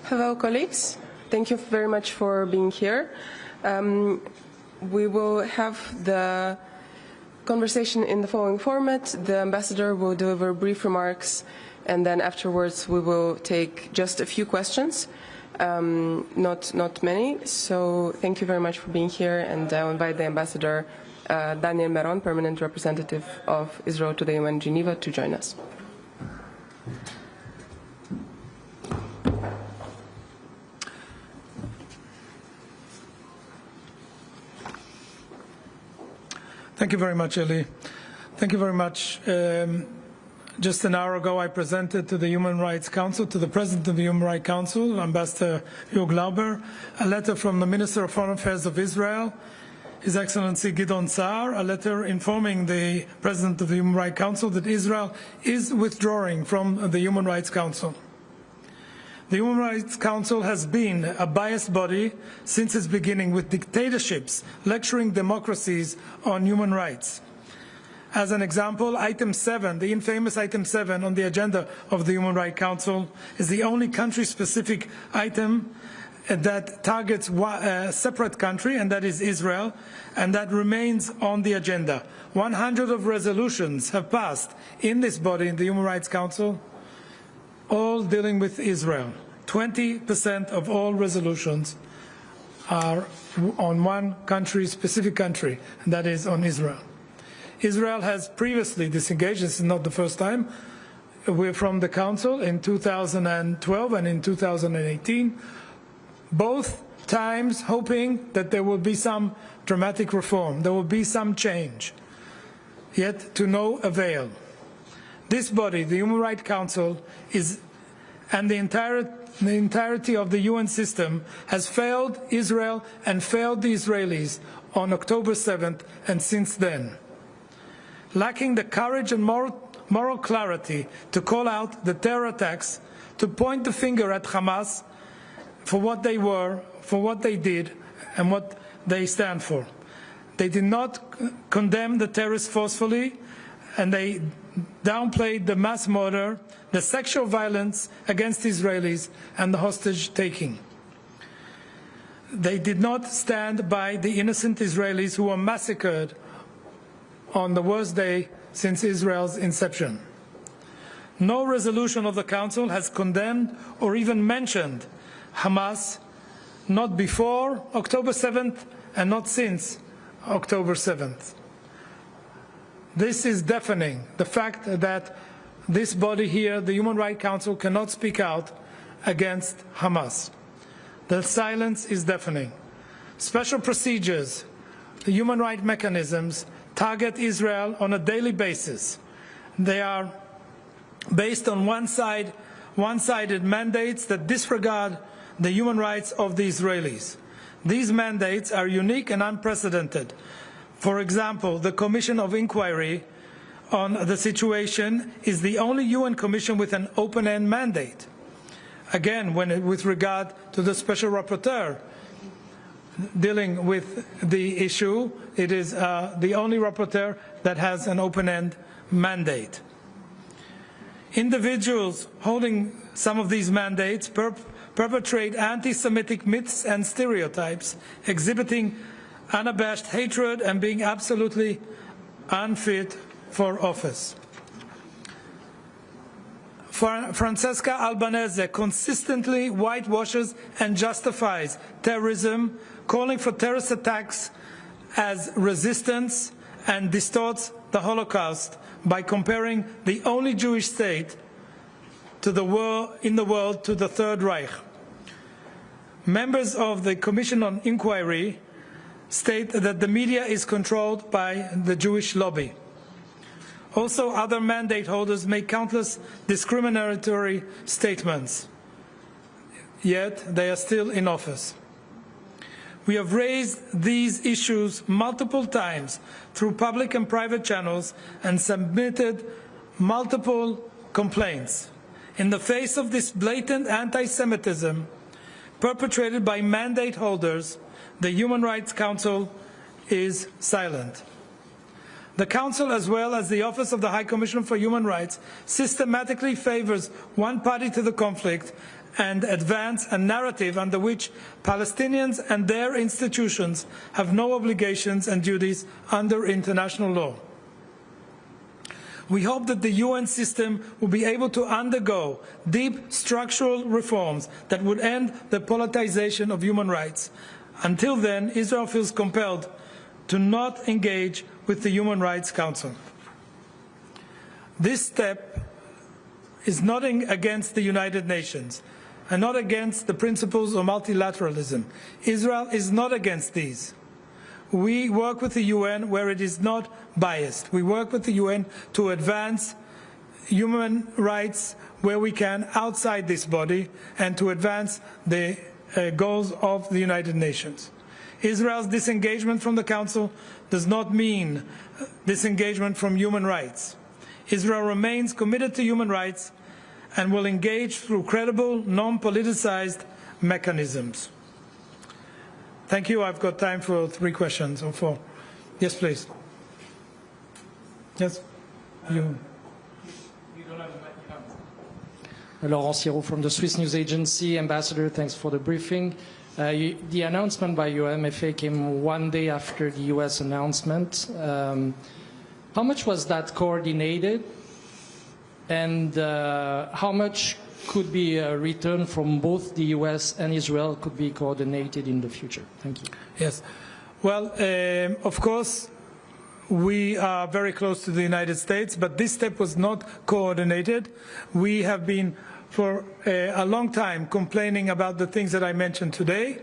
Hello, colleagues. Thank you very much for being here. We will have the conversation in the following format. The ambassador will deliver brief remarks, and then afterwards we will take just a few questions, not many. So thank you very much for being here, and I'll invite the ambassador, Daniel Meron, permanent representative of Israel to the UN Geneva, to join us. Thank you very much, Eli. Thank you very much. Just an hour ago, I presented to the Human Rights Council, to the President of the Human Rights Council, Ambassador Hugh Glauber, a letter from the Minister of Foreign Affairs of Israel, His Excellency Gideon Sa'ar, a letter informing the President of the Human Rights Council that Israel is withdrawing from the Human Rights Council. The Human Rights Council has been a biased body since its beginning, with dictatorships lecturing democracies on human rights. As an example, Item 7, the infamous Item 7 on the agenda of the Human Rights Council, is the only country-specific item that targets a separate country, and that is Israel, and that remains on the agenda. 100 of resolutions have passed in this body, in the Human Rights Council, all dealing with Israel. 20% of all resolutions are on one country, specific country, and that is on Israel. Israel has previously disengaged, this is not the first time, from the Council in 2012 and in 2018, both times hoping that there will be some dramatic reform, there will be some change, yet to no avail. This body, the Human Rights Council, and the entirety of the UN system has failed Israel and failed the Israelis on October 7th and since then. Lacking the courage and moral clarity to call out the terror attacks, to point the finger at Hamas for what they were, for what they did, and what they stand for. They did not condemn the terrorists forcefully, and they downplayed the mass murder, the sexual violence against Israelis, and the hostage-taking. They did not stand by the innocent Israelis who were massacred on the worst day since Israel's inception. No resolution of the Council has condemned or even mentioned Hamas, not before October 7th and not since October 7th. This is deafening, the fact that this body here, the Human Rights Council, cannot speak out against Hamas. The silence is deafening. Special procedures, the human rights mechanisms, target Israel on a daily basis. They are based on one-sided mandates that disregard the human rights of the Israelis. These mandates are unique and unprecedented. For example, the Commission of Inquiry on the situation is the only UN commission with an open-end mandate. Again, with regard to the Special Rapporteur dealing with the issue, it is the only rapporteur that has an open-end mandate. Individuals holding some of these mandates perpetrate anti-Semitic myths and stereotypes, exhibiting unabashed hatred and being absolutely unfit for office. Francesca Albanese consistently whitewashes and justifies terrorism, calling for terrorist attacks as resistance, and distorts the Holocaust by comparing the only Jewish state in the world to the Third Reich. Members of the Commission on Inquiry state that the media is controlled by the Jewish lobby. Also, other mandate holders make countless discriminatory statements, yet they are still in office. We have raised these issues multiple times through public and private channels and submitted multiple complaints. In the face of this blatant anti-Semitism perpetrated by mandate holders, the Human Rights Council is silent. The Council, as well as the Office of the High Commissioner for Human Rights, systematically favors one party to the conflict and advance a narrative under which Palestinians and their institutions have no obligations and duties under international law. We hope that the UN system will be able to undergo deep structural reforms that would end the politicization of human rights. Until then, Israel feels compelled to not engage with the Human Rights Council. This step is not against the United Nations and not against the principles of multilateralism. Israel is not against these. We work with the UN where it is not biased. We work with the UN to advance human rights where we can outside this body and to advance the goals of the United Nations. Israel's disengagement from the Council does not mean disengagement from human rights. Israel remains committed to human rights and will engage through credible, non-politicized mechanisms. Thank you. I've got time for 3 questions or 4. Yes, please. Yes. You don't have the mic. Laurent Siro from the Swiss News Agency. Ambassador, thanks for the briefing. The announcement by your MFA came one day after the US announcement. How much was that coordinated? And how much could be returned from both the US and Israel could be coordinated in the future? Thank you. Yes. Well, of course, we are very close to the United States, but this step was not coordinated. We have been for a long time complaining about the things that I mentioned today,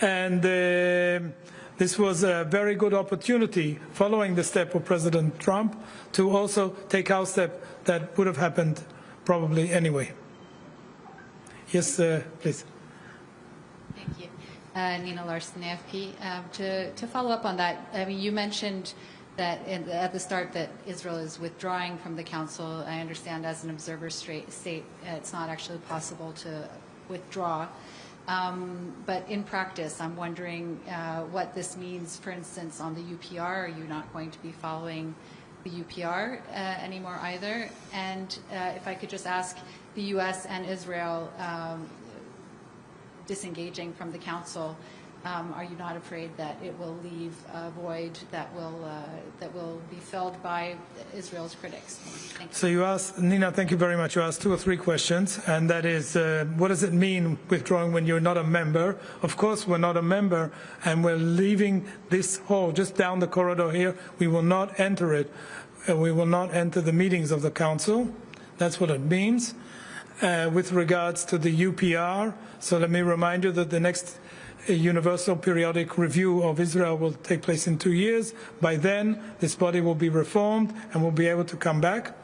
and this was a very good opportunity following the step of President Trump to also take our step that would have happened probably anyway. Yes, please. Thank you. Nina Larson, AFP. To follow up on that, I mean, you mentioned that at the start that Israel is withdrawing from the Council. I understand as an observer state, it's not actually possible to withdraw. But in practice, I'm wondering what this means, for instance, on the UPR. Are you not going to be following the UPR anymore either? And if I could just ask, the U.S. and Israel disengaging from the Council, are you not afraid that it will leave a void that will be filled by Israel's critics? Thank you. So you asked, Nina, thank you very much. You asked 2 or 3 questions, and that is, what does it mean withdrawing when you're not a member? Of course, we're not a member, and we're leaving this hall just down the corridor here. We will not enter it. We will not enter the meetings of the Council. That's what it means. With regards to the UPR, so let me remind you that the next Universal Periodic Review of Israel will take place in 2 years. By then, this body will be reformed and will be able to come back.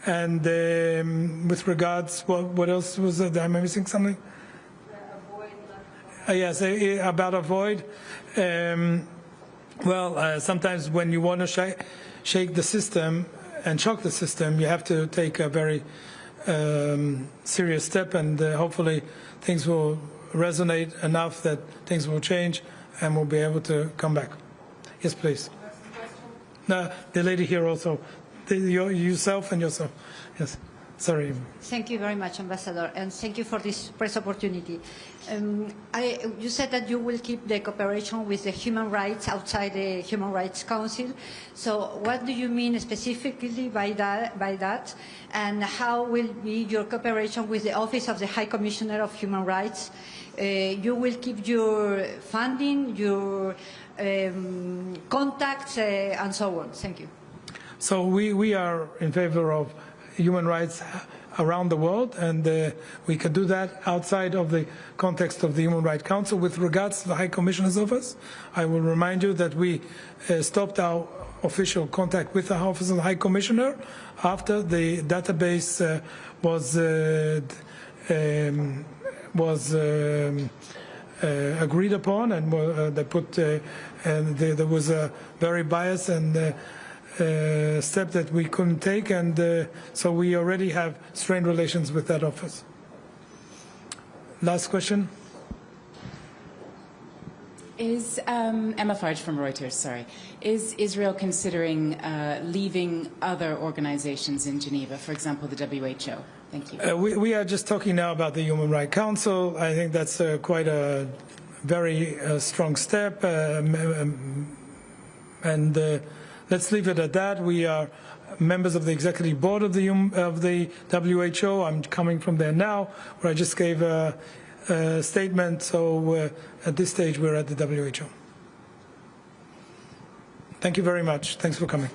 And with regards, what else was it? Am I missing something? Yes, about a void. Well, sometimes when you want to shake the system and shock the system, you have to take a very serious step, and hopefully things will resonate enough that things will change and we'll be able to come back. Yes, please. No, the lady here also. Yourself and yourself. Yes. Sorry. Thank you very much, Ambassador, and thank you for this press opportunity. You said that you will keep the cooperation with the human rights outside the Human Rights Council. So what do you mean specifically by that? And how will be your cooperation with the Office of the High Commissioner of Human Rights? You will keep your funding, your contacts, and so on. Thank you. So we are in favor of human rights around the world, and we can do that outside of the context of the Human Rights Council. With regards to the High Commissioner's Office, I will remind you that we stopped our official contact with the Office of the High Commissioner after the database was agreed upon, and they put and there was a very biased and step that we couldn't take, and so we already have strained relations with that office. Last question. Is Emma Farge from Reuters, sorry. Is Israel considering leaving other organizations in Geneva, for example, the WHO? Thank you. We are just talking now about the Human Rights Council. I think that's quite a very strong step, and let's leave it at that. We are members of the executive board of the WHO. I'm coming from there now, where I just gave a statement. So at this stage, we're at the WHO. Thank you very much. Thanks for coming.